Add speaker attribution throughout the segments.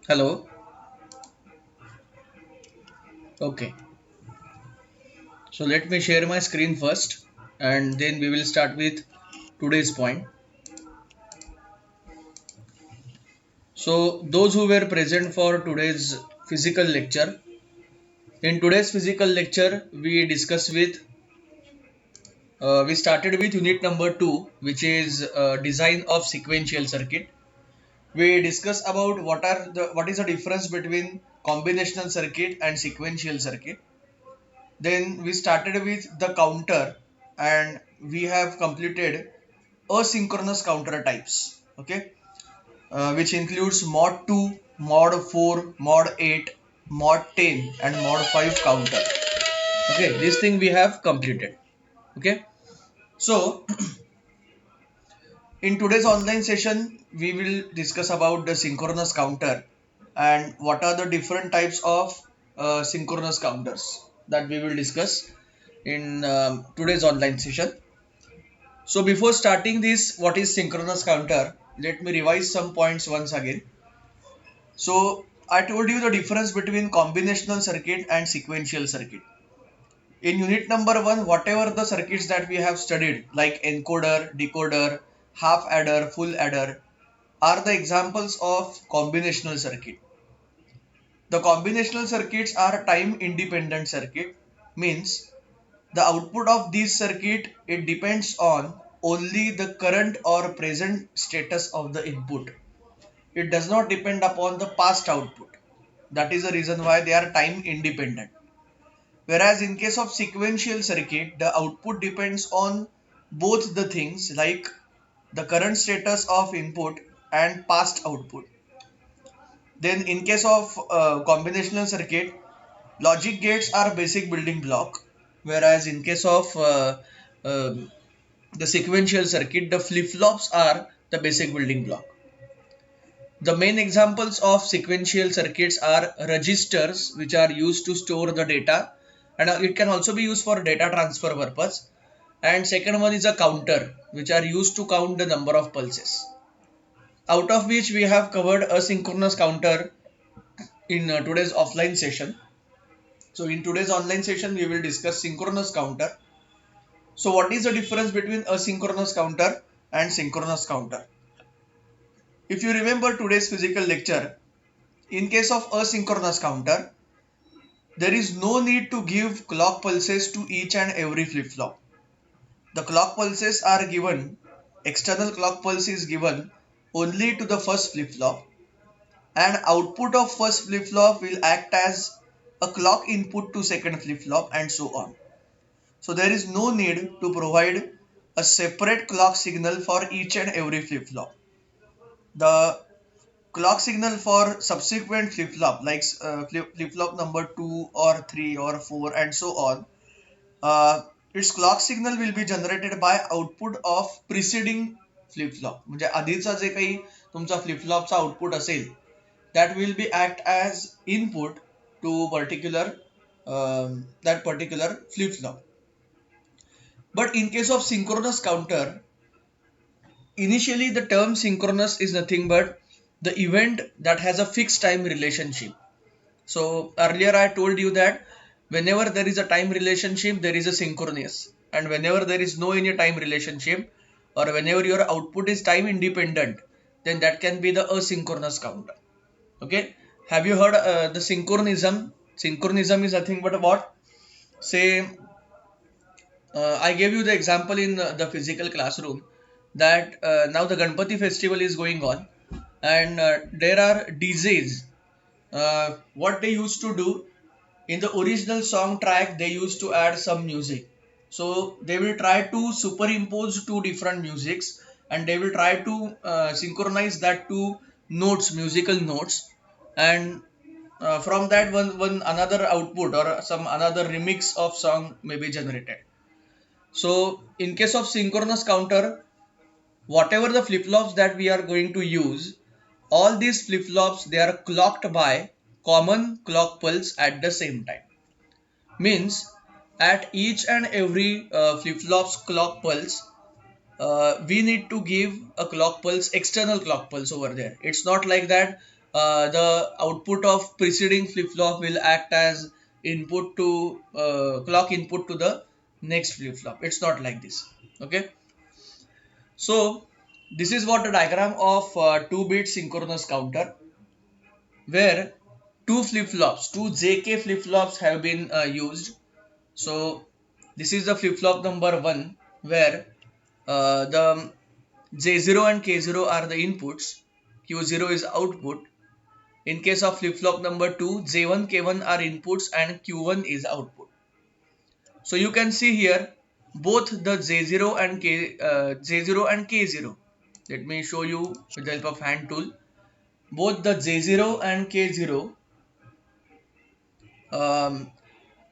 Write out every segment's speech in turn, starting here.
Speaker 1: Hello. Okay. So let me share my screen first and then we will start with today's point. So those who were present for today's physical lecture, in today's physical lecture we started with unit number 2, which is design of sequential circuit. We discussed about what is the difference between combinational circuit and sequential circuit. Then we started with the counter and we have completed asynchronous counter types. Okay, which includes mod 2, mod 4, mod 8, mod 10 and mod 5 counter. Okay, this thing we have completed. Okay, so in today's online session we will discuss about the synchronous counter and what are the different types of synchronous counters that we will discuss in today's online session. So before starting this, what is synchronous counter? Let me revise some points once again. So I told you the difference between combinational circuit and sequential circuit. In unit number 1, whatever the circuits that we have studied like encoder, decoder, half adder, full adder are the examples of combinational circuit. The combinational circuits are time independent circuit, means the output of this circuit it depends on only the current or present status of the input. It does not depend upon the past output. That is the reason why they are time independent. Whereas in case of sequential circuit, the output depends on both the things like the current status of input and past output. Then in case of combinational circuit, logic gates are basic building block, whereas in case of the sequential circuit, the flip-flops are the basic building block. The main examples of sequential circuits are registers, which are used to store the data, and it can also be used for data transfer purpose. And second one is a counter, which are used to count the number of pulses. Out of which we have covered a synchronous counter in today's offline session. So in today's online session, we will discuss synchronous counter. So what is the difference between asynchronous counter and synchronous counter? If you remember today's physical lecture, in case of asynchronous counter, there is no need to give clock pulses to each and every flip-flop. The clock pulses are given, external clock pulse is given only to the first flip-flop, and output of first flip-flop will act as a clock input to second flip-flop and so on. So there is no need to provide a separate clock signal for each and every flip-flop. The clock signal for subsequent flip-flop like flip-flop number 2 or 3 or 4 and so on, its clock signal will be generated by output of preceding flip-flop. म्हणजे आधीचा जे काही तुमचा flip-flopचा output असेल, that will be act as input to that particular flip-flop. But in case of synchronous counter, initially the term synchronous is nothing but the event that has a fixed time relationship. So earlier I told you that whenever there is a time relationship, there is a synchronous, and whenever there is no any time relationship or whenever your output is time independent, then that can be the asynchronous counter. Okay, have you heard the synchronism? Synchronism is nothing but what? Say, I gave you the example in the physical classroom that now the Ganpati festival is going on, and there are DJs. What they used to do in the original song track, they used to add some music. So they will try to superimpose two different musics and they will try to synchronize that two notes, musical notes, and from that one another output or some another remix of song may be generated. So in case of synchronous counter, whatever the flip-flops that we are going to use, all these flip-flops they are clocked by common clock pulse at the same time. Means at each and every flip-flops clock pulse, we need to give a clock pulse, external clock pulse over there. It's not like that the output of preceding flip-flop will act as input to clock input to the next flip-flop. It's not like this. Okay. So this is what the diagram of 2-bit synchronous counter, where two flip-flops, two JK flip-flops have been used. So this is the flip-flop number 1, where the J0 and K0 are the inputs, Q0 is output. In case of flip-flop number 2, J1, K1 are inputs and Q1 is output. So you can see here both the J0 and K0. Let me show you with the help of hand tool. Both the J0 and K0, um,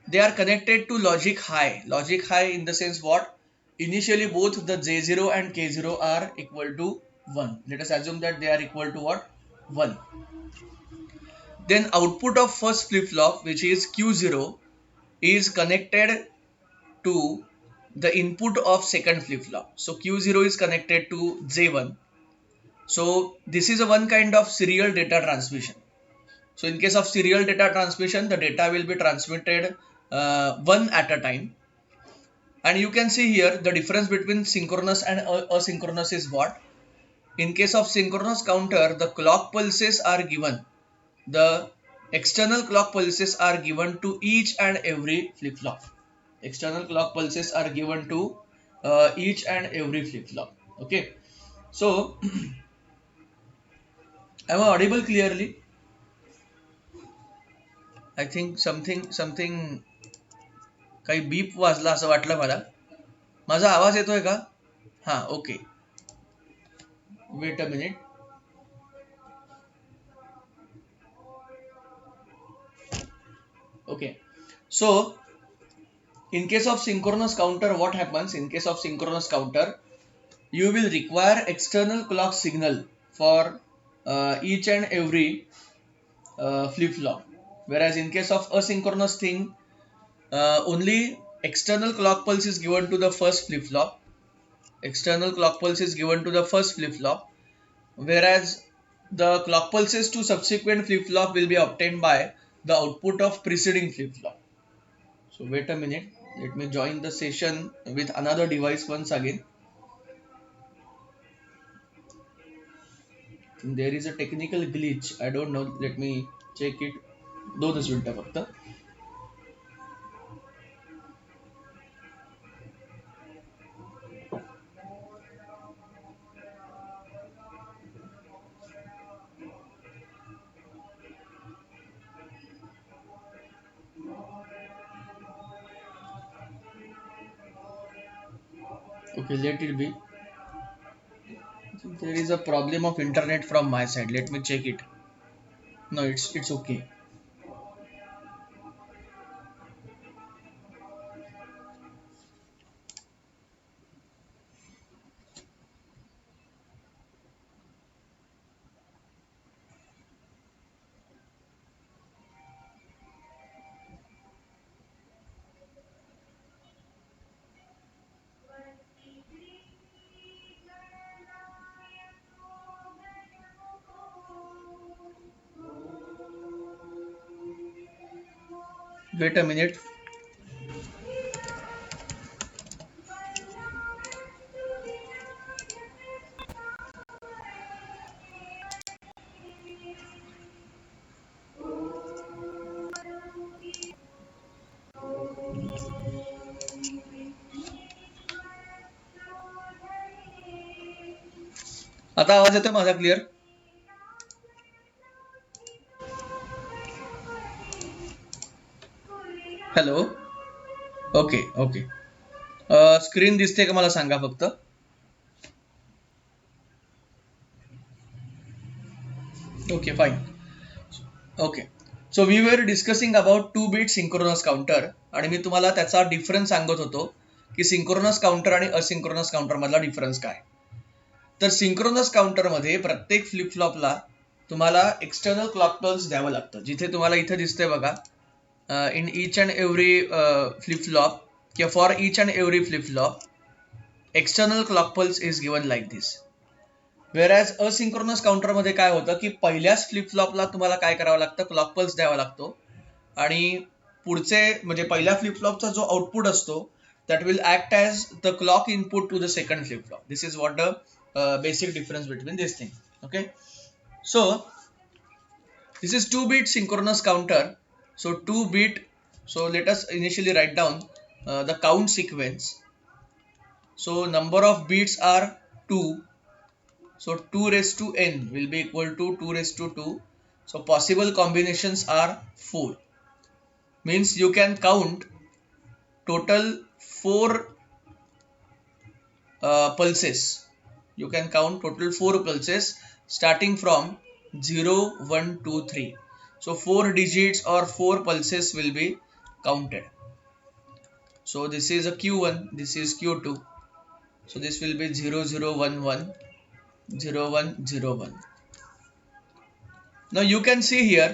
Speaker 1: they are connected to logic high. Logic high in the sense what? Initially both the J0 and K0 are equal to 1. Let us assume that they are equal to what? 1. Then output of first flip-flop, which is Q0, is connected to the input of second flip-flop. So Q0 is connected to J1. So this is a one kind of serial data transmission. So in case of serial data transmission, the data will be transmitted one at a time. And you can see here the difference between synchronous and asynchronous is what? In case of synchronous counter, the clock pulses are given. The external clock pulses are given to each and every flip-flop. External clock pulses are given to each and every flip-flop. Okay. So, am I audible clearly? I think something काही beep वाजला असं वाटलं मला. माझा आवाज येतोय का? हा, okay. Wait a minute. Okay. So, in case of synchronous counter, what happens? In case of synchronous counter, you will require external clock signal for each and every flip-flop. Whereas in case of asynchronous thing, only external clock pulse is given to the first flip-flop. External clock pulse is given to the first flip-flop. Whereas the clock pulses to subsequent flip-flop will be obtained by the output of preceding flip-flop. So wait a minute. Let me join the session with another device once again. There is a technical glitch. I don't know. Let me check it. 2 मिनिटं फक्त. Okay, let it be. There is a problem of internet from my side. Let me check it. No, it's okay. Wait a minute. आता आवाज येतोय माझा clear? Hello. Okay okay. Screen दिसते का मला सांगा फक्त. Okay fine. Okay. So we were discussing about 2-bit synchronous counter आणि मी तुम्हाला त्याचा डिफरन्स सांगत होतो की सिंक्रोनस काउंटर आणि असिंक्रोनस काउंटर मधला डिफरन्स काय. तर सिंक्रोनस काउंटर मध्ये प्रत्येक फ्लिपफ्लॉपला तुम्हाला एक्सटर्नल क्लॉक पल्स द्यावं लागतं. जिथे तुम्हाला इथे दिसतंय बघा, in each and every flip flop किंवा for each and every flip flop external clock pulse is given like this. Whereas asynchronous काउंटरमध्ये काय होतं की पहिल्याच फ्लिप फ्लॉपला तुम्हाला काय करावं लागतं, क्लॉक पल्स द्यावा लागतो आणि पुढचे म्हणजे पहिल्या फ्लिप फ्लॉपचा जो आउटपुट असतो that will act as the clock input to the second flip flop. This is what the basic difference between this thing. Okay, so this is 2-bit synchronous counter. So 2-bit. So let us initially write down the count sequence. So number of bits are 2. So 2 raised to n will be equal to 2 raised to 2. So possible combinations are 4. Means you can count total 4 pulses. You can count total 4 pulses starting from 0, 1, 2, 3. So 4 digits or 4 pulses will be counted. So this is a Q1, this is Q2. So this will be 0, 0, 1, 1, 0, 1, 0, 1. Now you can see here,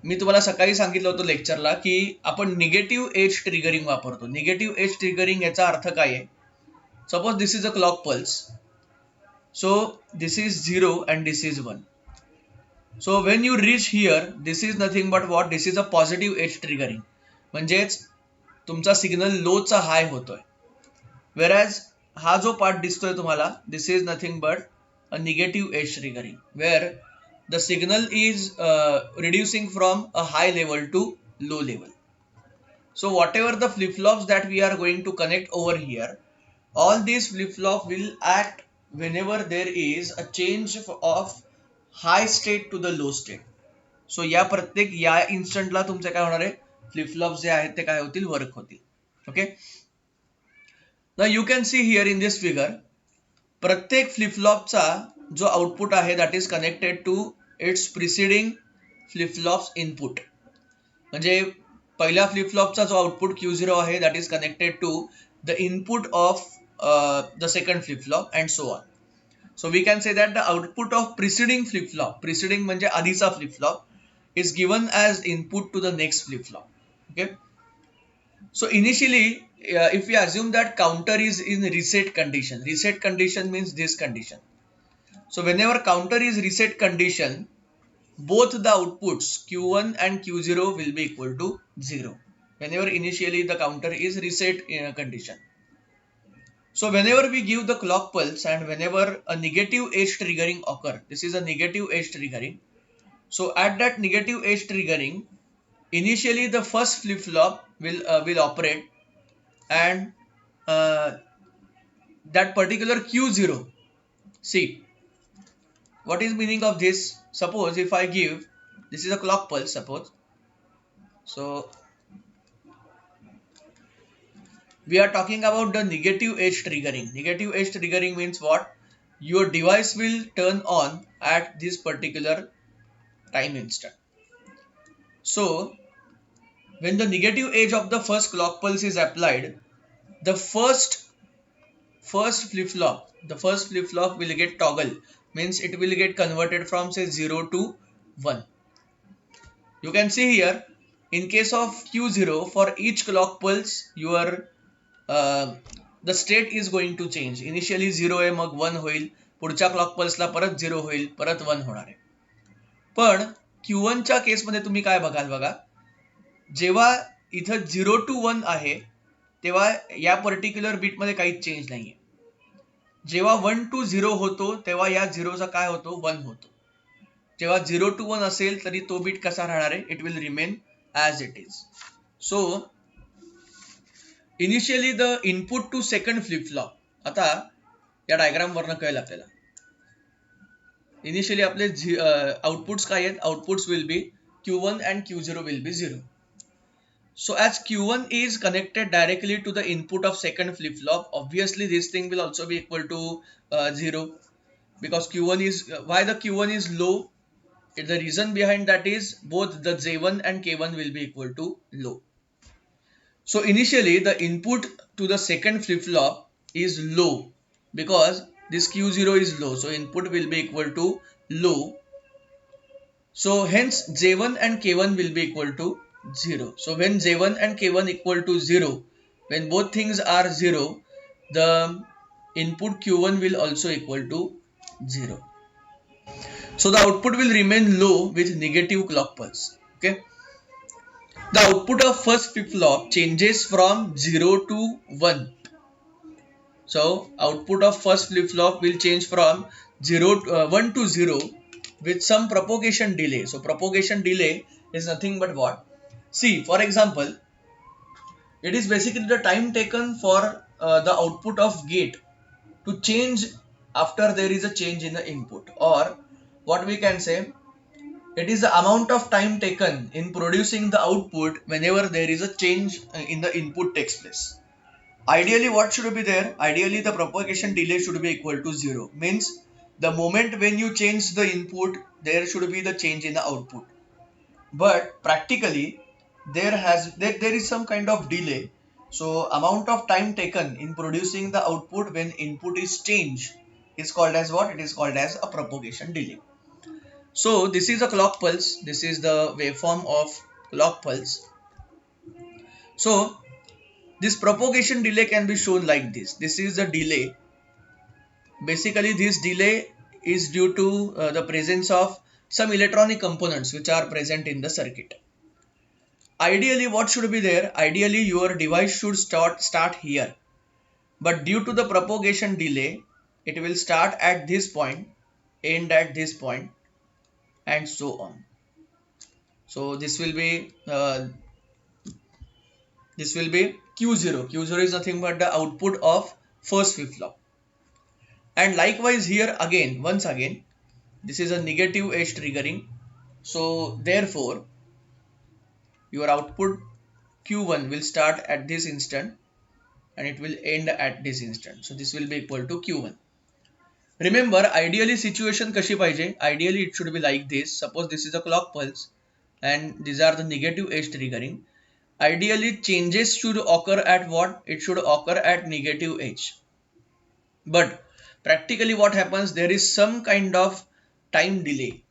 Speaker 1: मी तुम्हाला सकाळी सांगितलं होतं लेक्चरला की आपण negative edge triggering वापरतो. Negative edge triggering याचा अर्थ काय आहे? Suppose this is a clock pulse. So this is 0 and this is 1. So when you reach here, this is nothing but what? This is a positive edge triggering. म्हणजेच तुमचा signal लोचा हाय होतोय. Whereas हा जो part दिसतोय तुम्हाला, this is nothing but a negative edge triggering, where the signal is reducing from a high level to low level. So whatever the flip-flops that we are going to connect over here, all these flip-flop will act whenever there is a change of high state to the low state. So या प्रत्येक या इन्स्टंटला तुमचे काय होणार आहे, flip flops जे आहेत ते काय होतील, वर्क होतील. Okay, now you can see here in this figure, प्रत्येक फ्लिपफ्लॉपचा जो आउटपुट आहे that is connected to its preceding flip flop's input. म्हणजे पहिल्या फ्लिपफ्लॉपचा जो आउटपुट Q0 आहे that is connected to the input of the second flip flop and so on. So we can say that the output of preceding flip-flop, preceding म्हणजे आधीचा flip-flop, is given as input to the next flip-flop. Okay. So initially, if we assume that counter is in reset condition means this condition. So whenever counter is reset condition, both the outputs Q1 and Q0 will be equal to 0. Whenever initially the counter is reset condition. So whenever we give the clock pulse and whenever a negative edge triggering occur, this is a negative edge triggering. So at that negative edge triggering, initially the first flip flop will operate, and that particular Q0. See, what is meaning of this? Suppose if I give, this is a clock pulse. Suppose, so we are talking about the negative edge triggering. Negative edge triggering means what? Your device will turn on at this particular time instant. So when the negative edge of the first clock pulse is applied, the first flip flop will get toggle, means it will get converted from say 0 to 1. You can see here, in case of Q0, for each clock pulse your the state is going to change. Initially 0 आहे, मग 1 होईल, पुढच्या clock पल्सला परत 0 होईल, परत 1 होणार आहे. पण Q1 च्या केसमध्ये तुम्ही काय बघाल बघा, जेव्हा इथं 0 to 1 आहे तेव्हा या पर्टिक्युलर बीटमध्ये काहीच चेंज नाहीये. जेव्हा 1 to 0 होतो तेव्हा या 0चा काय होतो, 1 होतो. जेव्हा 0 to 1 असेल तरी तो बीट कसा राहणार आहे, it will remain as it is. So initially the input to second flip flop, आता या डायग्राम वरनं कळेल आपल्याला. इनिशियली आपले आउटपुट्स काय आहेत, outputs will be Q1 and Q0 will be 0. So as Q1 is connected directly to the input of second flip flop, obviously this thing will also be equal to 0, because Q1 is, why the Q1 is low? The reason behind that is both the J1 and K1 will be equal to low. So initially the input to the second flip flop is low because this Q0 is low. So input will be equal to low. So hence J1 and K1 will be equal to 0. So when J1 and K1 equal to 0, when both things are 0, the input Q1 will also equal to 0. So the output will remain low with negative clock pulse. Okay. The output of first flip flop changes from 0 to 1. So output of first flip flop will change from 1 to 0 with some propagation delay. So propagation delay is nothing but what? See, for example, it is basically the time taken for the output of gate to change after there is a change in the input, or what we can say, it is the amount of time taken in producing the output whenever there is a change in the input takes place. Ideally, what should be there? Ideally, the propagation delay should be equal to 0. Means the moment when you change the input, there should be the change in the output. But practically, there is some kind of delay. So amount of time taken in producing the output when input is changed is called as what? It is called as a propagation delay. So this is a clock pulse. This is the waveform of clock pulse. So this propagation delay can be shown like this. This is the delay. Basically, this delay is due to the presence of some electronic components which are present in the circuit. Ideally, what should be there? Ideally, your device should start here. But due to the propagation delay, it will start at this point, end at this point, and so on. So this will be Q0. Q0 is nothing but the output of first flip flop. And likewise here again, once again, this is a negative edge triggering. So therefore, your output Q1 will start at this instant and it will end at this instant. So this will be equal to Q1. Remember, ideally situation kashi pahije? Ideally it should be like this. Suppose this is a clock pulse and these are the negative edge triggering. Ideally changes should occur at what? It should occur at negative edge. But practically what happens? There is some kind of time delay.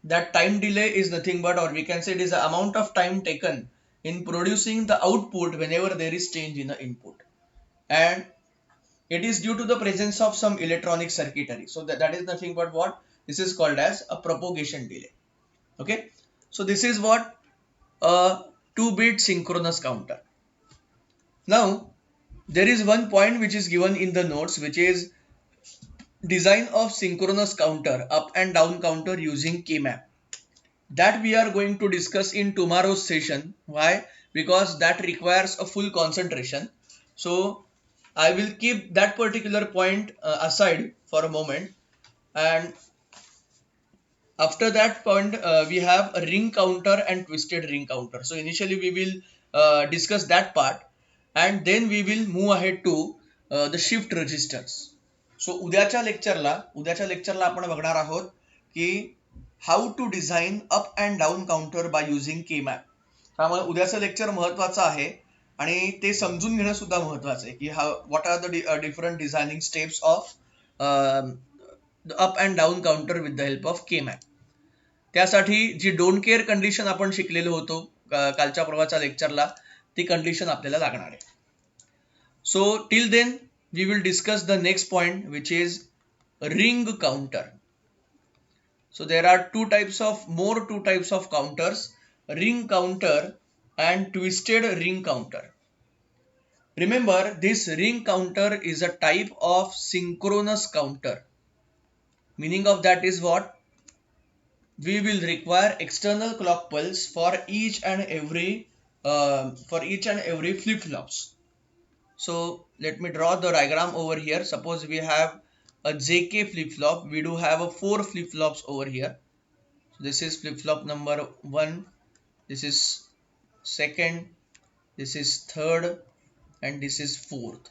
Speaker 1: That time delay is nothing but, or we can say it is the amount of time taken in producing the output whenever there is change in the input. And it is due to the presence of some electronic circuitry. So that is nothing but what? This is called as a propagation delay. Okay. So this is what? A 2-bit synchronous counter. Now, there is one point which is given in the notes, which is design of synchronous counter, up and down counter using K-map. That we are going to discuss in tomorrow's session. Why? Because that requires a full concentration. So I will keep that particular point aside for a moment, and after that point we have a ring counter and twisted ring counter. So initially we will discuss that part, and then we will move ahead to the shift registers. So उद्याच्या लेक्चरला आपण बघणार आहोत की how to design up and down counter by using K map. त्यामुळे उद्याचं lecture महत्वाचं आहे आणि ते समजून घेणं सुद्धा महत्वाचं आहे की what are the different designing steps of up and down counter with the help of K map. त्यासाठी जी डोंट केअर कंडिशन आपण शिकलेलो होतो कालच्या परवाच्या लेक्चरला, ती कंडिशन आपल्याला लागणार आहे. So till then we will discuss the next point, which is ring counter. So there are two types of counters, ring counter and twisted ring counter. Remember, this ring counter is a type of synchronous counter. Meaning of that is what? We will require external clock pulse for each and every flip flops. So let me draw the diagram over here. Suppose we have a JK flip flop. We do have a 4 flip flops over here. So this is flip flop number 1. This is second. This is third. And this is fourth.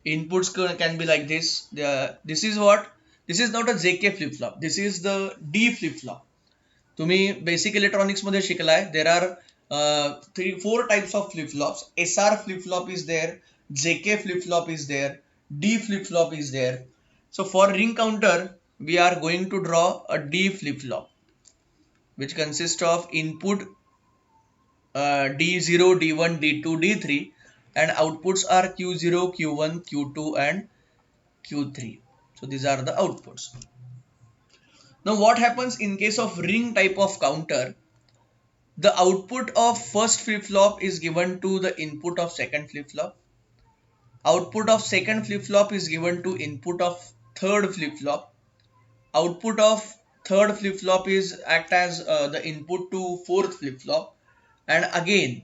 Speaker 1: Inputs can be like this. This is what? This is not a JK flip flop. This is the D flip flop. तुम्ही basic electronics मध्ये शिकलाय. There are 4 types of flip flops. SR flip flop is there, JK flip flop is there, D flip flop is there. So for ring counter we are going to draw a D flip flop which consists of input D0, D1, D2, D3 and outputs are Q0, Q1, Q2 and Q3. So these are the outputs. Now what happens in case of ring type of counter? The output of first flip-flop is given to the input of second flip-flop. Output of second flip-flop is given to input of third flip-flop. Output of third flip-flop is act as the input to fourth flip-flop. And again,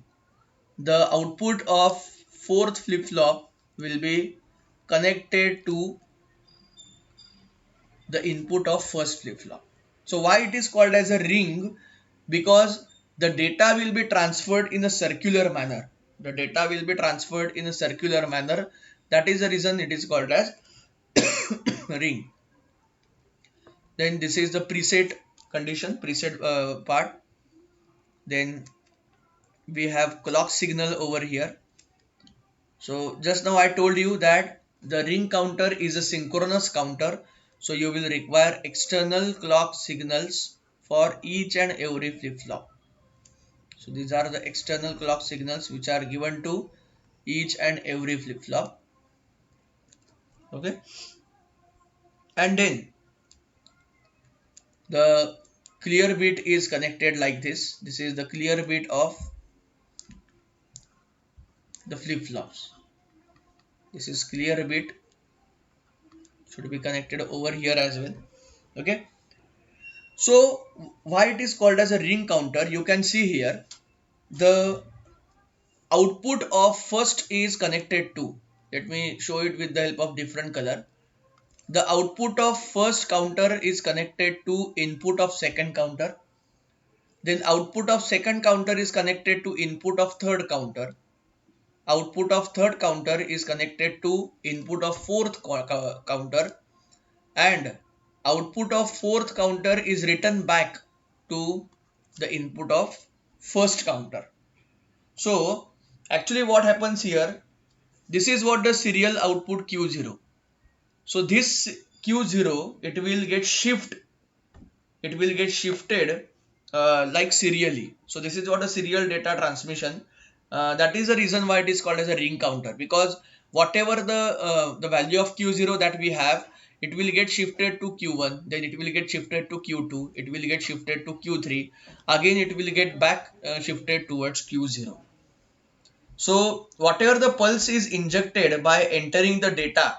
Speaker 1: the output of fourth flip-flop will be connected to the input of first flip-flop. So why it is called as a ring? Because the data will be transferred in a circular manner. The data will be transferred in a circular manner. That is the reason it is called as ring. Then this is the preset condition, preset part. Then we have clock signal over here. So just now I told you that the ring counter is a synchronous counter. So you will require external clock signals for each and every flip-flop. So these are the external clock signals which are given to each and every flip-flop. Okay. And then the clear bit is connected like this. This is the clear bit of the flip-flops. This is clear bit, should be connected over here as well. Okay. So why it is called as a ring counter? You can see here the output of first is connected to. Let me show it with the help of different color. The output of first counter is connected to input of second counter. Then output of second counter is connected to input of third counter. Output of third counter is connected to input of fourth counter, and output of fourth counter is written back to the input of first counter. So actually what happens here, this is what the serial output Q0. So this Q0, it will get shifted like serially. So this is what a serial data transmission. That is the reason why it is called as a ring counter, because whatever the value of Q0 that we have, it will get shifted to Q1, then it will get shifted to Q2, it will get shifted to Q3, again it will get back shifted towards Q0. So whatever the pulse is injected by entering the data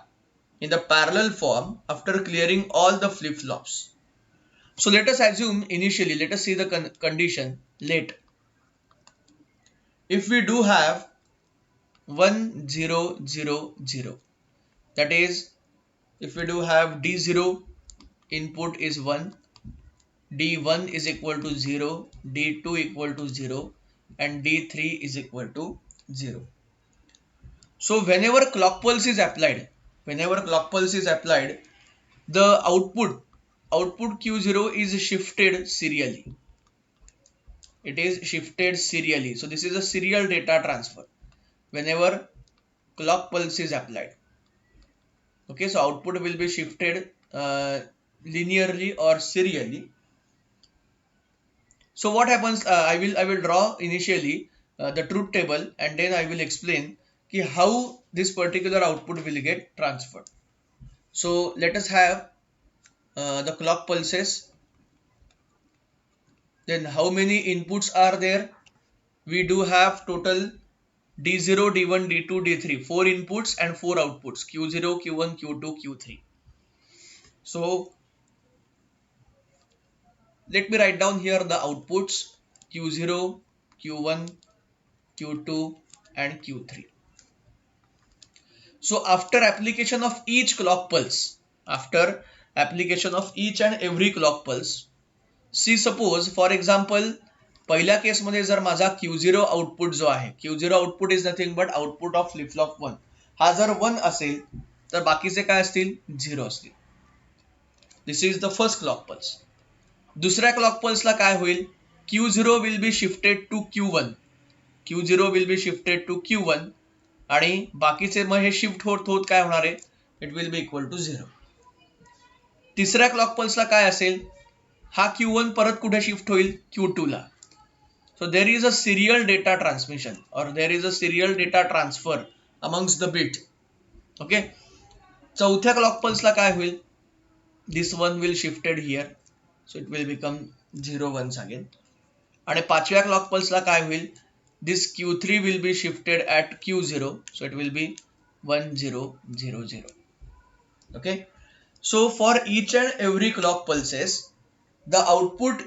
Speaker 1: in the parallel form after clearing all the flip-flops. So let us assume initially, let us see the condition let. If we do have 1 0 0 0, that is, if we do have D0 input is 1, D1 is equal to 0, D2 equal to 0, and D3 is equal to 0. So whenever clock pulse is applied, the output Q0 is shifted serially. It is shifted serially. So this is a serial data transfer whenever clock pulse is applied. Okay, so output will be shifted linearly or serially. So what happens? I will draw initially the truth table, and then I will explain how this particular output will get transferred. So let us have the clock pulses. Then how many inputs are there? We do have total D0, D1, D2, D3, 4 inputs and 4 outputs, Q0, Q1, Q2, Q3. So let me write down here the outputs Q0, Q1, Q2 and Q3. So after application of each clock pulse, after application of each and every clock pulse, see suppose for example पहिल्या केसमध्ये जर माझा Q0 output जो आहे, Q0 output is nothing but output of flip-flop 1, हा जर 1 असेल तर बाकीचे काय असतील 0 असतील. This is the first clock pulse. दुसऱ्या क्लॉक पल्सला काय होईल, Q0 will be shifted to Q1, Q0 will be shifted to Q1 आणि बाकीचे मग हे शिफ्ट होत होत काय होणार आहे, it will be equal to 0. तिसऱ्या क्लॉक पल्सला काय असेल, हा Q1 परत कुठे शिफ्ट होईल, Q2 ला. So there is a serial data transmission or there is a serial data transfer amongst the bit. Okay. चौथ्या क्लॉक पल्सला काय होईल, this one will shifted here, so it will become 0 once again. आणि पाचव्या clock पल्सला काय होईल, this Q3 will be shifted at Q0, so it will B 1 0 0 0. Okay, so for each and every clock pulses, the output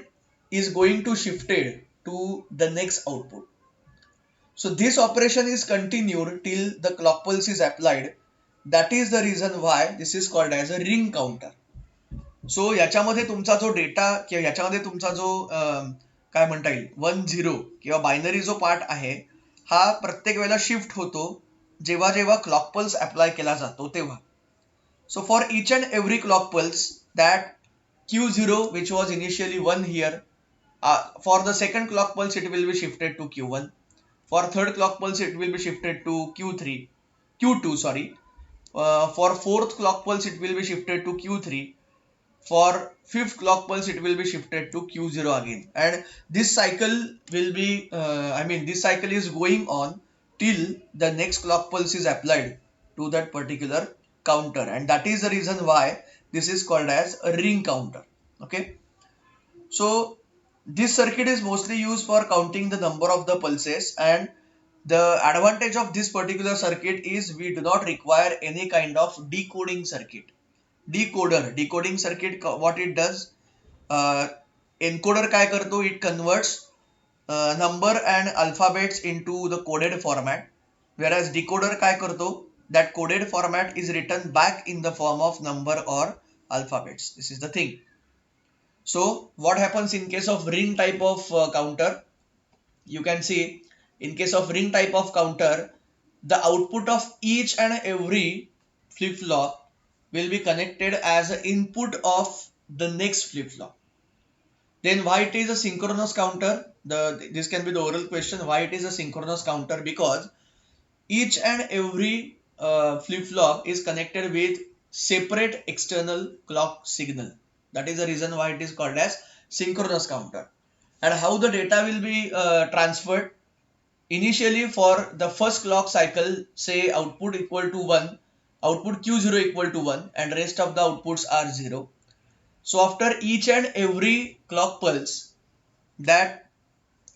Speaker 1: is going to shifted to the next output. So this operation is continued till the clock pulse is applied. That is the reason why this is called as a ring counter. सो याच्यामध्ये तुमचा जो data किंवा याच्यामध्ये तुमचा जो काय म्हणता येईल 1-0 किंवा बायनरी जो पार्ट आहे हा प्रत्येक वेळेला शिफ्ट होतो जेव्हा जेव्हा क्लॉक पल्स अप्लाय केला जातो तेव्हा. So for each and every clock pulse, that Q0 which was initially 1 here, for the second clock pulse it will be shifted to Q1. For third clock pulse it will be shifted to Q2 sorry. For fourth clock pulse it will be shifted to Q3. For fifth clock pulse it will be shifted to Q0 again, and this cycle will be this cycle is going on till the next clock pulse is applied to that particular counter, and that is the reason why this is called as a ring counter. Okay, so this circuit is mostly used for counting the number of the pulses, and the advantage of this particular circuit is we do not require any kind of decoding circuit. Decoding circuit, what it does, uh, encoder काय करतो, it converts number and alphabets into the coded format, whereas decoder काय करतो, that coded format is written back in the form of number or alphabets. This is the thing. So what happens in case of ring type of counter, you can see in case of ring type of counter, the output of each and every flip flop will be connected as an input of the next flip flop. Then why it is a synchronous counter? This can be the oral question. Why it is a synchronous counter? Because each and every flip flop is connected with separate external clock signal. That is the reason why it is called as synchronous counter. And how the data will be transferred? Initially for the first clock cycle, say output equal to 1, output Q0 equal to 1, and rest of the outputs are 0. So after each and every clock pulse, that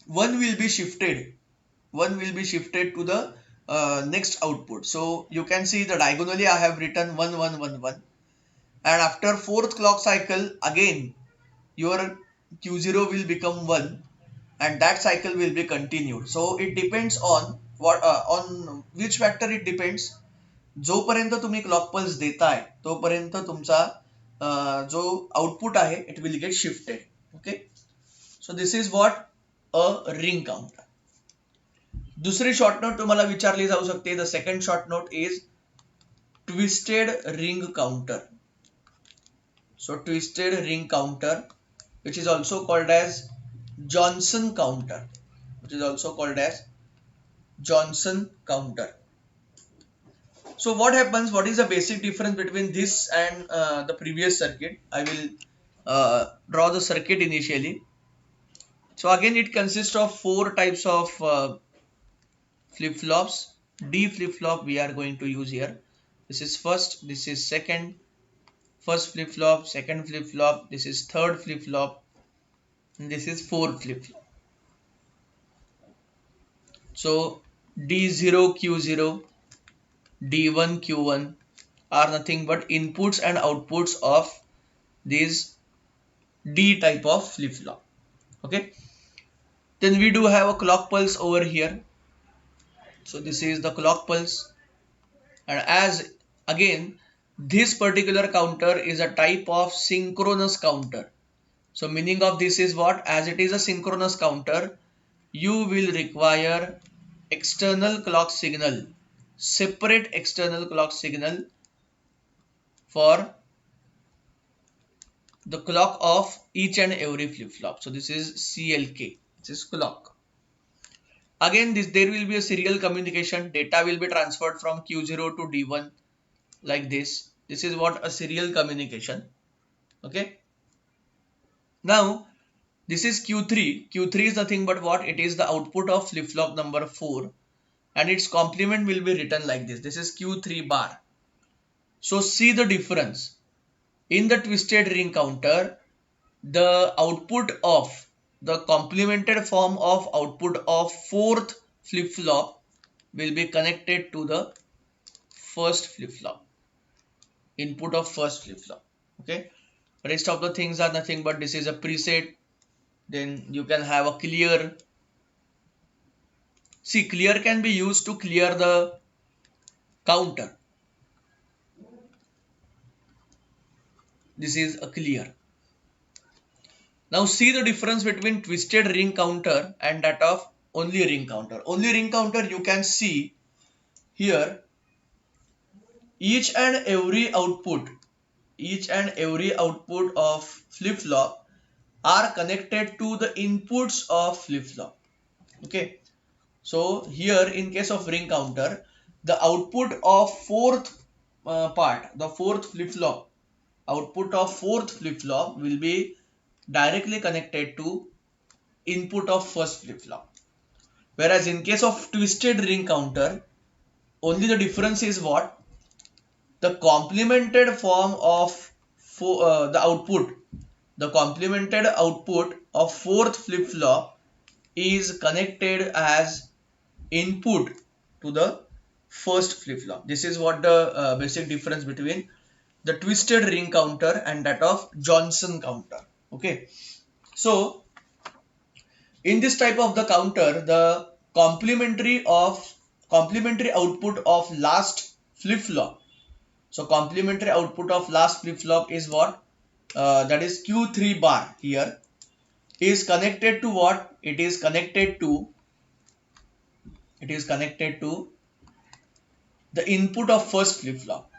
Speaker 1: one will be shifted to the next output. So you can see the diagonally I have written 1 1 1 1, and after fourth clock cycle again your Q0 will become 1, and that cycle will be continued. So it depends on what on which factor it depends. जोपर्यंत तुम्ही clock pulse देताय तोपर्यंत तुमचा जो output आहे it will get shifted. Okay, so this is what a ring counter. दुसरी short note तुम्हाला विचारली जाऊ शकते. The second short note is twisted ring counter. So twisted ring counter which is also called as Johnson counter, So what happens, what is the basic difference between this and the previous circuit? I will draw the circuit initially. So again it consists of four types of flip flops. D flip flop we are going to use here. This is first, this is second, first flip flop, second flip flop, this is third flip flop, and this is fourth flip flop. So D0 Q0, D1 Q1 are nothing but inputs and outputs of these D type of flip flop. Okay, then we do have a clock pulse over here. So this is the clock pulse, and as again this particular counter is a type of synchronous counter. So meaning of this is what? As it is a synchronous counter, you will require external clock signal, separate external clock signal for the clock of each and every flip flop. So this is CLK, this is clock. Again there will be a serial communication. Data will be transferred from Q0 to D1 like this. This is what a serial communication. Okay, now this is Q3. Q3 is nothing but what? It is the output of flip flop number 4, and its complement will be written like this. This is Q3 bar. So see the difference. In the twisted ring counter, the output of the complemented form of output of fourth flip-flop will be connected to the first flip-flop, input of first flip-flop. Okay, rest of the things are nothing but this is a preset. Then you can have a clear. See, clear can be used to clear the counter. This is a clear. Now see the difference between twisted ring counter and that of only ring counter. Only ring counter, you can see here each and every output of flip-flop are connected to the inputs of flip-flop. Okay. So here in case of ring counter, the output of the fourth flip-flop, output of fourth flip-flop will be directly connected to input of first flip-flop. Whereas in case of twisted ring counter, only the difference is what? The complemented form of the complemented output of fourth flip-flop is connected as input to the first flip-flop. This is what the basic difference between the twisted ring counter and that of Johnson counter. Okay. So in this type of the counter, the complementary output of last flip-flop. So complementary output of last flip-flop is what? That is Q3 bar here is connected to what? It is connected to the input of first flip-flop.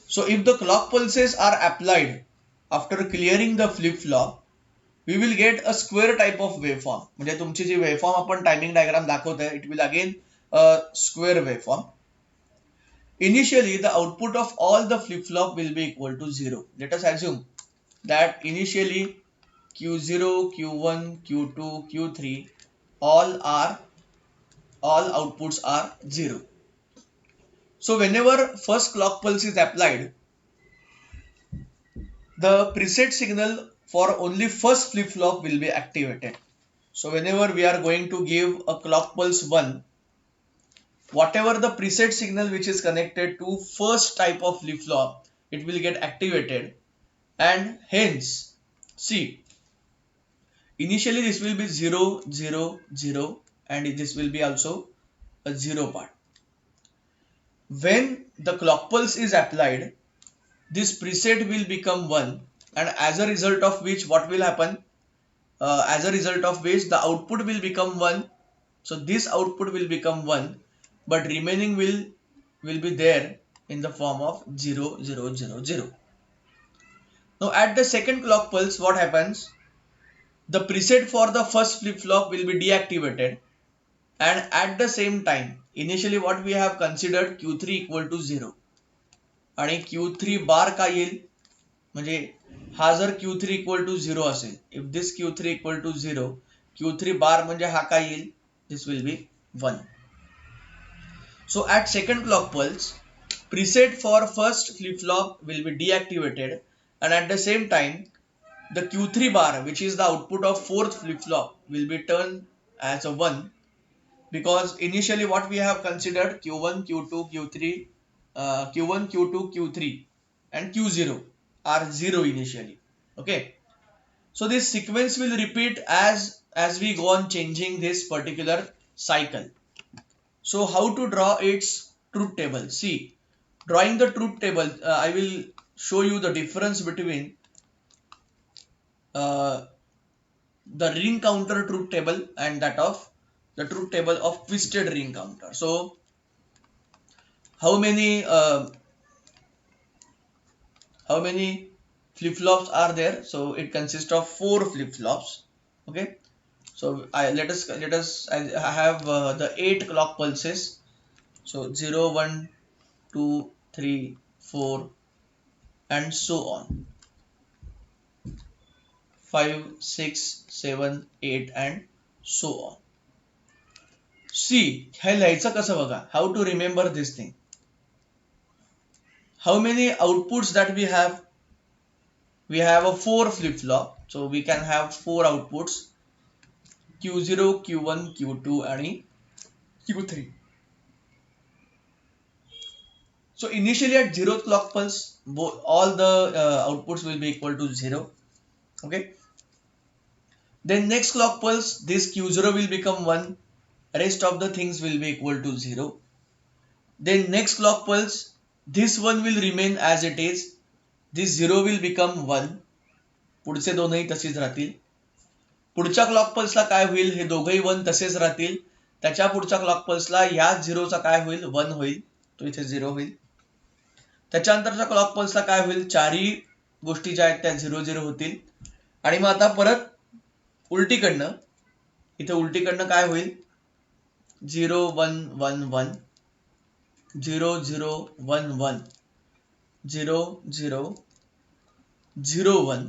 Speaker 1: So if the clock pulses are applied after clearing the flip-flop, we will get a square type of waveform. म्हणजे तुमची जी waveform आपण timing diagram दाखवतोय, it will again a square waveform. Initially, the output of all the flip-flop will be equal to 0. Let us assume that initially Q0, Q1, Q2, Q3 all outputs are 0. So whenever first clock pulse is applied, the preset signal for only first flip-flop will be activated. So whenever we are going to give a clock pulse 1, whatever the preset signal which is connected to first type of flip-flop, it will get activated, and hence see, initially this will be 0 0 0 and this will be also a 0 part. When the clock pulse is applied, this preset will become 1, and as a result of which what will happen? As a result of which the output will become 1. So this output will become 1, but remaining will be there in the form of 0 0 0 0. Now at the second clock pulse, what happens? The preset for the first flip-flop will be deactivated, and at the same time, initially what we have considered Q3 equal to 0 आणि Q3 bar काय येईल? म्हणजे हा जर Q3 equal to 0 असेल, if this Q3 equal to 0, Q3 bar म्हणजे हा काय येईल? This will be 1. So at second clock pulse, preset for first flip-flop will be deactivated, and at the same time the Q3 bar, which is the output of fourth flip-flop, will be turned as a 1, because initially what we have considered Q1, Q2, Q3, Q1, Q2, Q3 and Q0 are 0 initially. Okay. So this sequence will repeat as we go on changing this particular cycle. So how to draw its truth table? See, drawing the truth table, I will show you the difference between uh, the ring counter truth table and that of the truth table of twisted ring counter. So how many flip-flops are there? So it consists of 4 flip-flops. Okay. So let us I have the 8 clock pulses. So 0 1 2 3 4 and so on, 5 6 7 8 and so on. See, हे लिहायचं कसं बघा, how to remember this thing. how many outputs that we have? We have a 4 flip-flop, so we can have 4 outputs, Q0, Q1, Q2 and Q3. So initially at 0th clock pulse, all the outputs will be equal to 0. Okay. Then next clock pulse, this Q0 will become 1. Rest of the things will be equal to 0. Then next clock pulse, this one will remain as it is. This 0 will become 1. पुढचे दोनही तसेच राहतील. पुढच्या clock पल्सला काय होईल? हे दोघही 1 तसेच राहतील. त्याच्या पुढच्या क्लॉक पल्सला या 0चा काय होईल? 1 होईल. तो इथे 0 होईल. त्याच्यानंतरच्या क्लॉक पल्सला काय होईल? चारही गोष्टी ज्या आहेत त्या 0 0 होतील. आणि मग आता परत उलटीकडनं, इथे उलटीकडनं काय होईल? 0 1 1 1, 0 0 1 1, 0 0 0 1,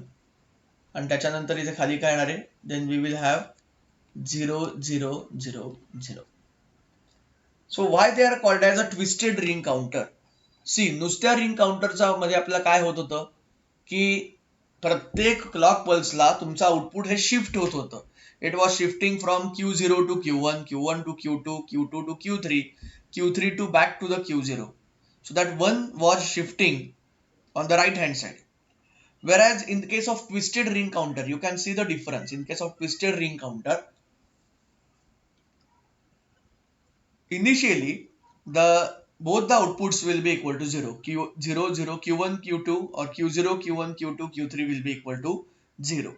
Speaker 1: आणि त्याच्यानंतर इथे खाली काय येणार आहे? Then we will have 0 0 0 0. So why they are called as a twisted ring counter? See, नुसत्या रिंग काउंटरचा मध्ये आपल्याला काय होत होतं की प्रत्येक क्लॉक पल्सला तुमचं आउटपुट हे शिफ्ट होत होतं. It was shifting from Q0 to Q1, Q1 to Q2, Q2 to Q3, Q3 to back to the Q0. So that one was shifting on the right hand side. Whereas in the case of twisted ring counter, you can see the difference. In case of twisted ring counter, initially both the outputs will be equal to 0. Q0 0 Q1 Q2 or Q0 Q1 Q2 Q3 will be equal to 0.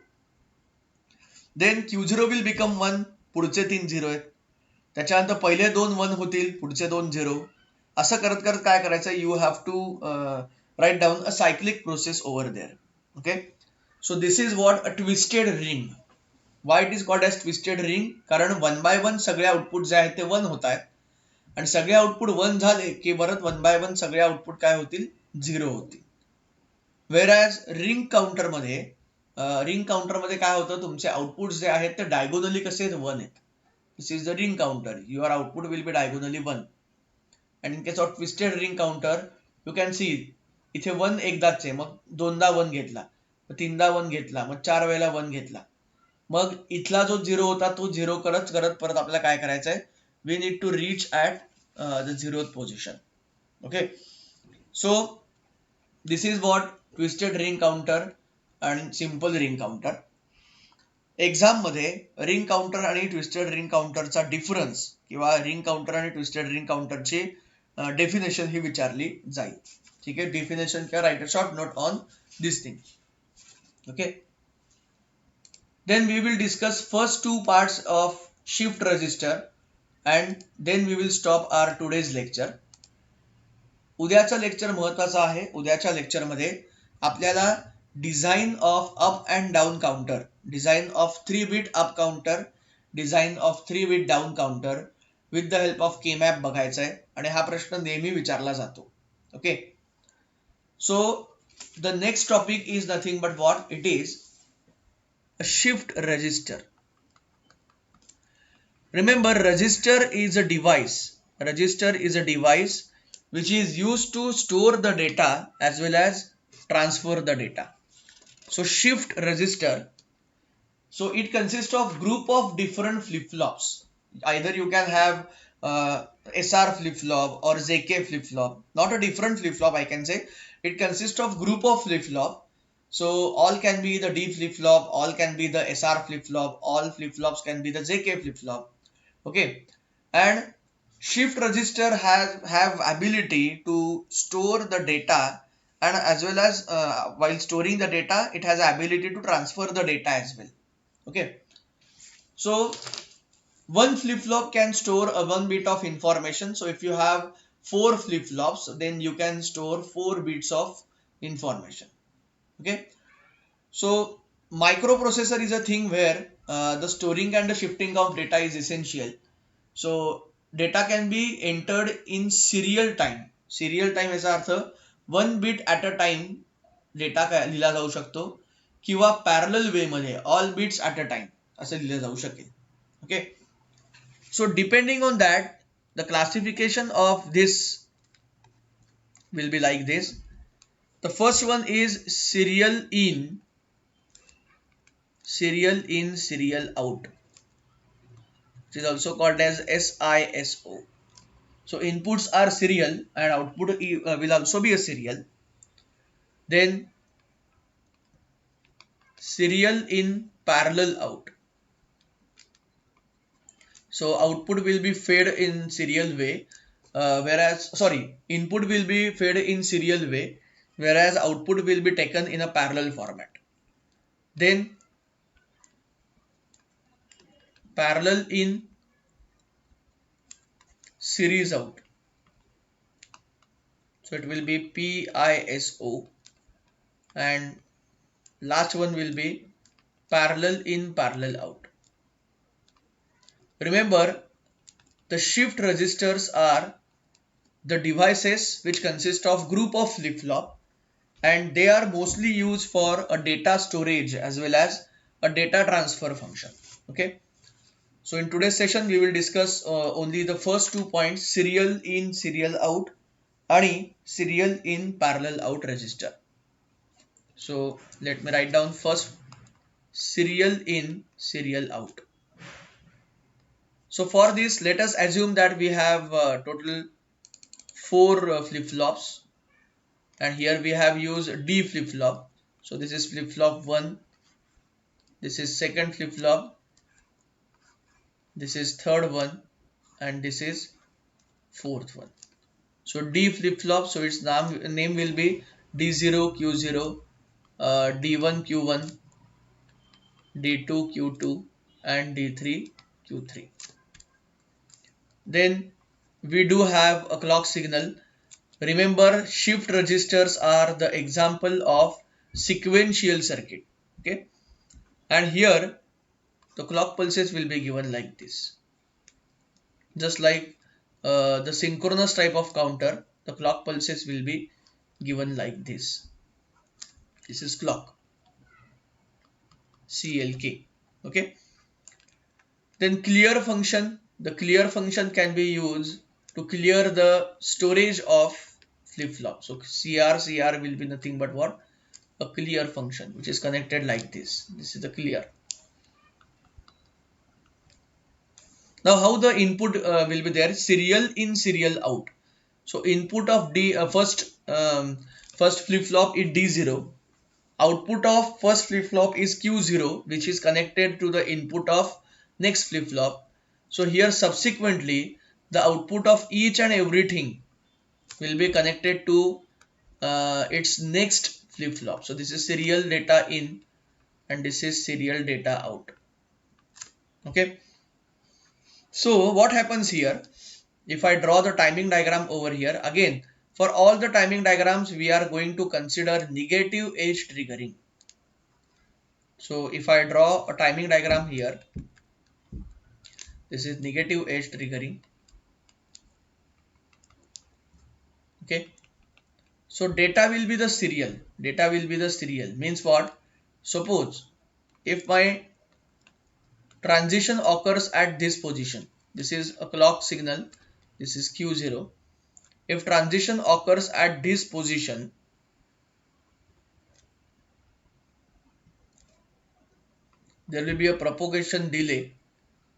Speaker 1: Then Q0 will become 1. पुढचे 3 0 आहेत. त्याच्यानंतर पहिले 2 1 होतील, पुढचे 2 0. असं करत करत काय करायचं? You have to write down a cyclic process over there. Okay. So this is what a twisted ring. Why it is called as twisted ring? कारण 1 by 1 सगळे आउटपुट जे आहेत ते 1 होत आहेत, आणि सगळे आउटपुट 1 झाले की परत 1 by 1 सगळे आउटपुट काय होतील? 0 होतील. वेअरॅज रिंग काउंटरमध्ये काय होतं? तुमचे आउटपुट जे आहेत ते डायगोनली कसे आहेत? 1 आहेत. This is the ring counter. Your output will be diagonally 1. And in case of twisted ring counter, you can सी इथे 1 एकदाच आहे, मग 2दा 1 घेतला, मग 3दा 1 घेतला, मग 4 वेळेला 1 घेतला. मग इथला जो 0 होता तो 0 करत करत परत आपल्याला काय करायचं आहे? We need to reach at the 0th position. Okay. So this is what twisted ring counter आणि सिम्पल रिंग काउंटर. एक्झाम मध्ये रिंग काउंटर आणि ट्विस्टेड रिंग काउंटरचा डिफरन्स किंवा रिंग काउंटर आणि ट्विस्टेड रिंग काउंटरची डेफिनेशन ही विचारली जाईल. ठीक आहे. डेफिनेशन किंवा write a short note on this thing. Okay. Then we will discuss first two parts of shift register and then we will stop our today's lecture. उद्याचा lecture महत्वाचा आहे. उद्याच्या लेक्चरमध्ये आपल्याला design of up and down counter, design of 3-bit up counter, design of 3-bit down counter with the help of K map बघायचा आहे, आणि हा प्रश्न नेहमी विचारला जातो. Okay. So the next topic is nothing but what it is a shift register. Remember, register is a device. Register is a device which is used to store the data as well as transfer the data. So shift register, so it consists of group of different flip-flops. Either you can have SR flip-flop or ZK flip-flop. Not a different flip-flop, I can say. It consists of group of flip-flop. So all can be the D flip-flop, all can be the SR flip-flop, all flip-flops can be the ZK flip-flop. Okay. And shift register have ability to store the data, and as well as while storing the data, it has ability to transfer the data as well. Okay. So one flip-flop can store a 1 bit of information. So if you have 4 flip-flops, then you can store 4 bits of information. Okay. So microprocessor is a thing where the storing and the shifting of data is essential. So data can be entered in serial time. Serial time याचा अर्थ 1 bit at a time data लिहिला जाऊ शकतो, किंवा parallel वे मध्ये all bits at a time असं लिहिलं जाऊ शकेल. Okay. So depending on that the classification of this will be like this. The first one is serial in, serial out, which is also called as SISO. So inputs are serial and output will also be a serial. Then serial in, parallel out. So output will be fed in serial way, input will be fed in serial way, whereas output will be taken in a parallel format. Then parallel in, series out. So it will be PISO, and last one will be parallel in, parallel out. Remember, the shift registers are the devices which consist of group of flip-flop, and they are mostly used for a data storage as well as a data transfer function. Okay, so in today's session we will discuss only the first 2 points, serial in, serial out, and serial in, parallel out register. So let me write down first serial in, serial out. So for this, let us assume that we have total 4 flip-flops, and here we have used D flip-flop. So this is flip-flop 1, this is second flip-flop, this is third one, and this is fourth one. So D flip-flop, so its name will be D0 Q0, D1 Q1, D2 Q2, and D3 Q3. Then we do have a clock signal. Remember, shift registers are the example of sequential circuit. Okay, and here the clock pulses will be given like this. Just like the synchronous type of counter, the clock pulses will be given like this. This is clock, CLK. Okay. Then clear function. The clear function can be used to clear the storage of flip-flop. So CR will be nothing but what? A clear function which is connected like this. This is the clear. Now how the input will be there? Serial in, serial out. So input of first flip-flop is D0. Output of first flip-flop is Q0, which is connected to the input of next flip-flop. So here subsequently the output of each and everything will be connected to its next flip-flop. So this is serial data in and this is serial data out. Okay. So what happens here? If I draw the timing diagram over here, again for all the timing diagrams we are going to consider negative edge triggering. So if I draw a timing diagram here, this is negative edge triggering. Okay. So data will be the serial. Data will be the serial. Means what? Suppose if my transition occurs at this position, this is a clock signal, this is Q0. If transition occurs at this position, there will be a propagation delay.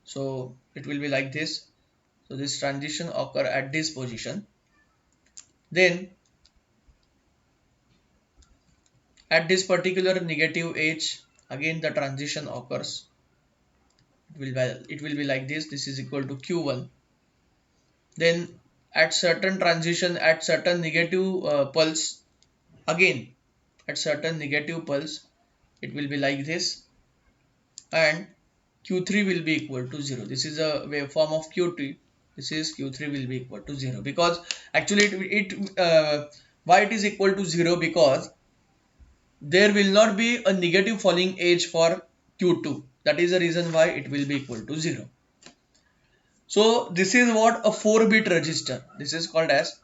Speaker 1: So it will be like this. So this transition occur at this position. Then at this particular negative edge, again the transition occurs. It will be like this. This is equal to Q1. Then at certain transition, at certain negative pulse, again at certain negative pulse, it will be like this, and Q3 will be equal to 0. This is a waveform of Q2. This is Q3 will be equal to 0, because actually why it is equal to 0? Because there will not be a negative falling edge for Q2. That is the reason why it will be equal to 0. So this is what a 4-bit register. This is called as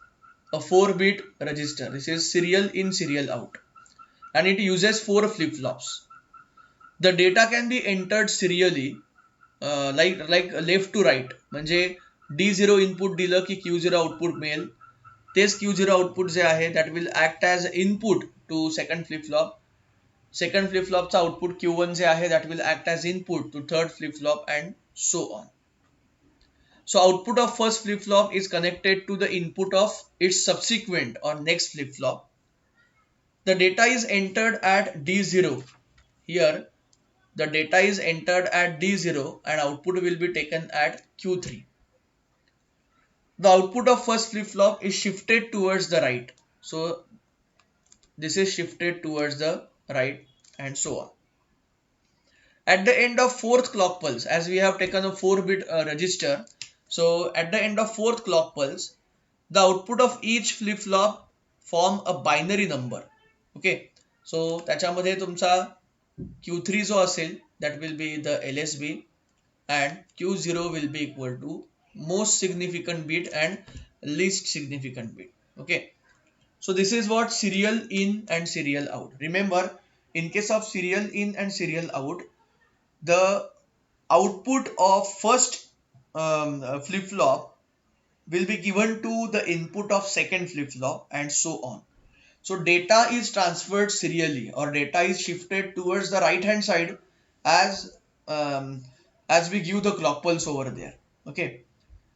Speaker 1: a 4-bit register. This is serial in, serial out, and it uses 4 flip-flops. The data can be entered serially, like left to right. म्हणजे D0 input दिलं की Q0 output मिळेल. तेच Q0 output जे आहे that will act as input to second flip flop. Second flip flopचा output Q1 जे आहे that will act as input to third flip flop and so on. So output of first flip flop is connected to the input of its subsequent or next flip flop. The data is entered at D0. Here the data is entered at D0 and output will be taken at Q3. The output of first flip flop is shifted towards the right. So this is shifted towards the right and so on. At the end of fourth clock pulse, as we have taken a 4-bit register, so at the end of fourth clock pulse, the output of each flip flop form a binary number. Okay, so त्याच्यामध्ये तुमचा Q3 जो असेल that will be the LSB and Q0 will be equal to most significant bit and least significant bit. Okay, so this is what serial in and serial out. Remember, in case of serial in and serial out, the output of first flip flop will be given to the input of second flip flop and so on. So data is transferred serially or data is shifted towards the right hand side as um, as we give the clock pulse over there. Okay,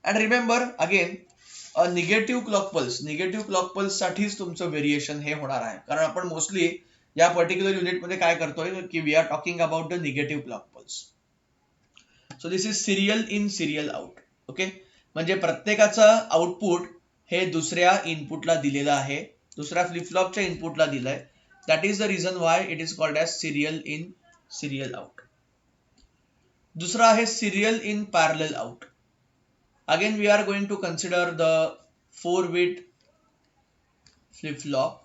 Speaker 1: and remember again negative clock pulse साठीच तुमचं variation हे होणार आहे, कारण आपण mostly या particular युनिटमध्ये काय करतोय की we are talking about the negative clock pulse. So this is serial in serial out. Okay, म्हणजे प्रत्येकाचं आउटपुट हे दुसऱ्या इनपुटला दिलेलं आहे, दुसऱ्या फ्लिपफ्लॉपच्या इनपुटला दिलंय. That is the reason why it is called as serial in serial out. दुसरा आहे serial in parallel out. Again we are going to consider the 4-bit flip flop.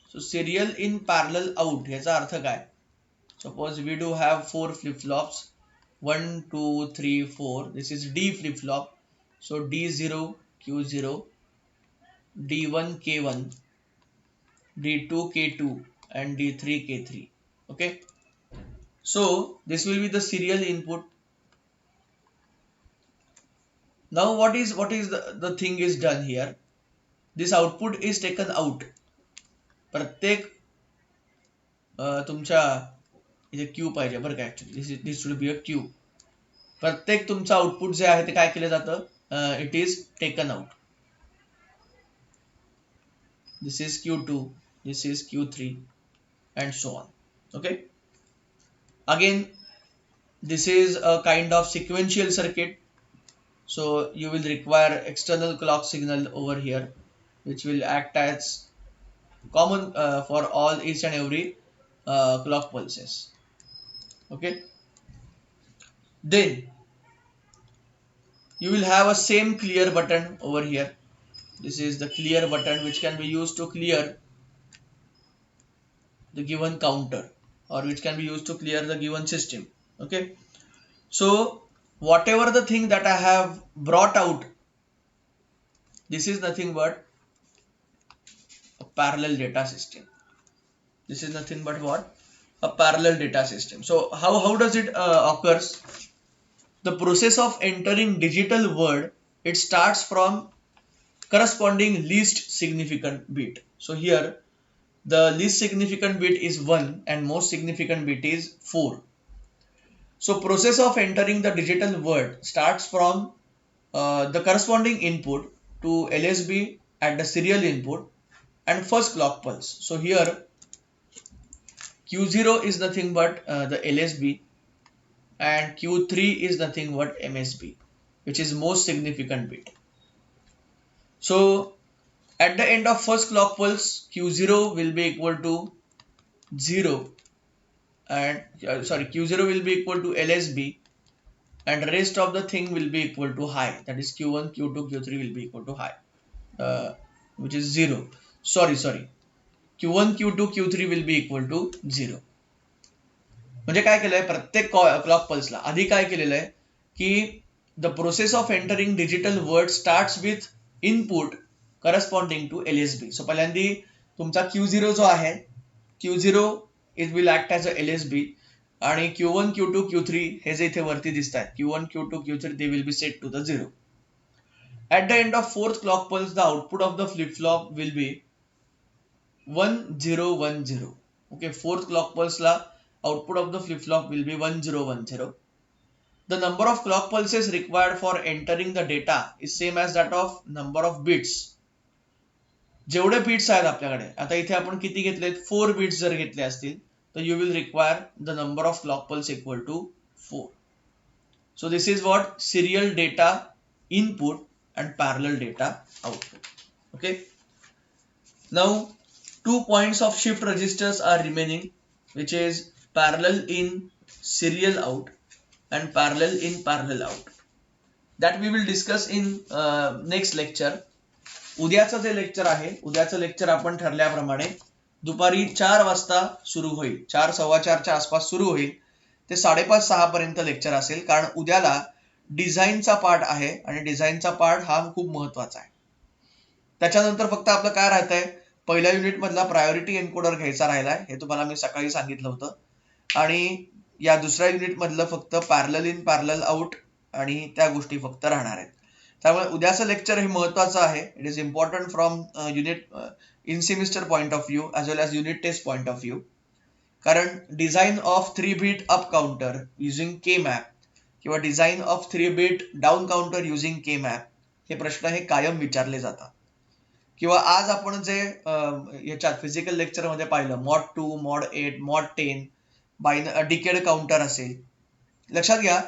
Speaker 1: So serial in parallel out याचा अर्थ काय? Suppose we do have 4 flip flops, 1 2 3 4. This is D flip flop. So D0 Q0, D1 K1, D2 K2 and D3 K3. Okay, so this will be the serial input. Now what is the thing is done here? This output is taken out. प्रत्येक तुमच्या इथे Q पाहिजे बरं का, actually this should be a Q. प्रत्येक तुमचं output जे आहे ते काय केलं जातं, it is taken out. This is Q2, this is Q3 and so on. Okay, again this is a kind of sequential circuit. So you will require external clock signal over here which will act as common for all each and every clock pulses. Okay, then you will have a same clear button over here. This is the clear button which can be used to clear the given counter or which can be used to clear the given system. Okay, so whatever the thing that I have brought out, this is nothing but a parallel data system. This is nothing but what? A parallel data system. So how does it occurs? The process of entering digital word, it starts from corresponding least significant bit. So here the least significant bit is 1 and most significant bit is 4. So process of entering the digital word starts from the corresponding input to LSB at the serial input and first clock pulse. So here Q0 is nothing but the LSB and Q3 is nothing but MSB, which is most significant bit. So at the end of first clock pulse, Q0 will be equal to 0 and Q0 will be equal to LSB and rest of the thing will be equal to high, that is Q1 Q2 Q3 will be equal to high, which is 0. Sorry, Q1 Q2 Q3 will be equal to 0. म्हणजे काय केलंय, प्रत्येक clock पल्सला आधी काय केलेलं आहे की the process of entering digital word starts with input corresponding to LSB. So पहिल्यांदी तुमचा Q0 जो आहे, Q0 it will act as a LSB आणि Q1 Q2 Q3 हे जे इथे वरती दिसत आहेत, Q1 Q2 Q3 they will be set to the 0. At the end of fourth clock pulse, the output of the flip flop will be 1010. Okay, fourth clock pulse la output of the flip flop will be 1010. The number of clock pulses required for entering the data is same as that of number of bits. जेवढे bits आहेत आपल्याकडे, आता इथे आपण किती घेतलेत, 4 bits जर घेतले असतील तर you will require the number of clock pulse equal to 4. So this is what serial data input and parallel data output. Okay. Now 2 points of shift registers are remaining, which is parallel in serial out and parallel in parallel out. That we will discuss in next lecture. उद्याचं जे lecture आहे, उद्याचं lecture आपण ठरल्याप्रमाणे दुपारी 4 वाजता सुरू होईल. 4 सव्वा 4च्या आसपास सुरू होईल ते 5:30-6 पर्यंत लेक्चर असेल. कारण उद्याला डिझाईनचा पार्ट आहे आणि डिझाईनचा पार्ट हा खूप महत्वाचा आहे. त्याच्यानंतर फक्त आपलं काय राहतंय, पहिल्या युनिट मधला प्रायोरिटी एन्कोडर घ्यायचा राहिलाय, हे तुम्हाला मी सकाळी सांगितलं होतं. आणि या दुसऱ्या युनिट मधलं फक्त पॅरलल इन पॅरलल आउट आणि त्या गोष्टी फक्त राहणार आहेत. त्यामुळे उद्याचं लेक्चर हे महत्वाचं आहे. It is important from unit in semester point of view as well as unit test point of view. कारण design of 3 bit up counter using K map किंवा design of 3 bit down counter using K map हे प्रश्न हे कायम विचारले जातात. किंवा आज आपण जे याच्यात फिजिकल लेक्चर मध्ये पाहिलं, mod 2, mod 8, mod 10 decade counter असेल. लक्षात घ्या,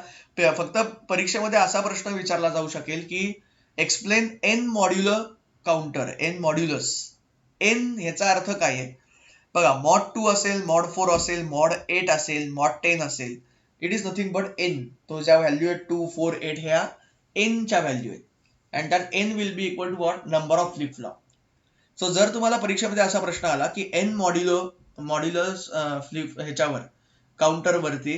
Speaker 1: फक्त परीक्षेमध्ये असा प्रश्न विचारला जाऊ शकेल की explain N modular counter, N modulus. N ह्याचा अर्थ काय आहे बघा, मॉड 2 असेल, मॉड 4 असेल, मॉड 8 असेल, मॉड 10 असेल, it is nothing but N. तो ज्या व्हॅल्यू आहेत 2, 4, 8 ह्या एनच्या व्हॅल्यू आहेत. And that N will be equal to what, number of flip flop. So जर तुम्हाला परीक्षेमध्ये असा प्रश्न आला की एन मॉड्युलस फ्लिप ह्याच्यावर काउंटर वरती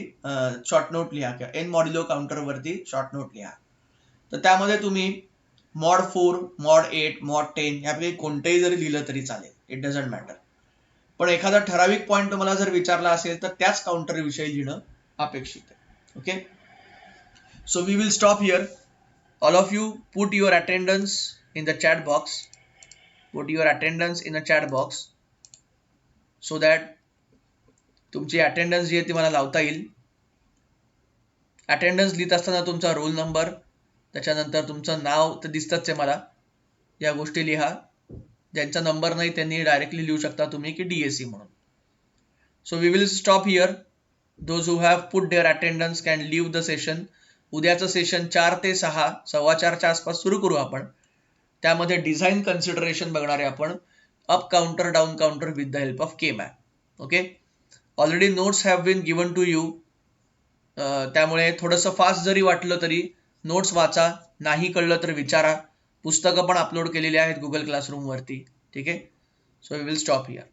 Speaker 1: शॉर्ट नोट लिहा किंवा एन मॉड्युलो काउंटर वरती शॉर्ट नोट लिहा, तर त्यामध्ये तुम्ही मॉड 4, मॉड 8, मॉड 10 यापैकी कोणतेही जरी लिहिलं तरी चालेल, इट डझंट मॅटर. पण एखादा ठराविक पॉईंट तुम्हाला जर विचारला असेल तर त्याच काउंटर विषयी लिहिणं अपेक्षित आहे. Okay, so we will stop here. All of you put your attendance in the chat box, put your attendance in a chat box so that तुमची अटेंडन्स जी आहे ती मला लावता येईल. अटेंडन्स लिहित असताना तुमचा रोल नंबर, त्याच्यानंतर तुमचं नाव तर दिसतच आहे मला, या गोष्टी लिहा. ज्यांचा नंबर नाही त्यांनी डायरेक्टली लिहू शकता तुम्ही की डीएसी म्हणून. So we will stop here. Those who have put their attendance can leave the session. उद्याचं सेशन 4 ते 6 सव्वा 4च्या आसपास सुरू करू आपण. त्यामध्ये डिझाईन कन्सिडरेशन बघणार आहे आपण, up counter down counter with the help of K map. Okay, already notes have been given to you. त्यामुळे थोडंसं फास्ट जरी वाटलं तरी नोट्स वाचा, नाही कळलं तर विचारा. पुस्तकं पण अपलोड केलेली आहेत गुगल क्लासरूम वरती. ठीक आहे, so we will stop here.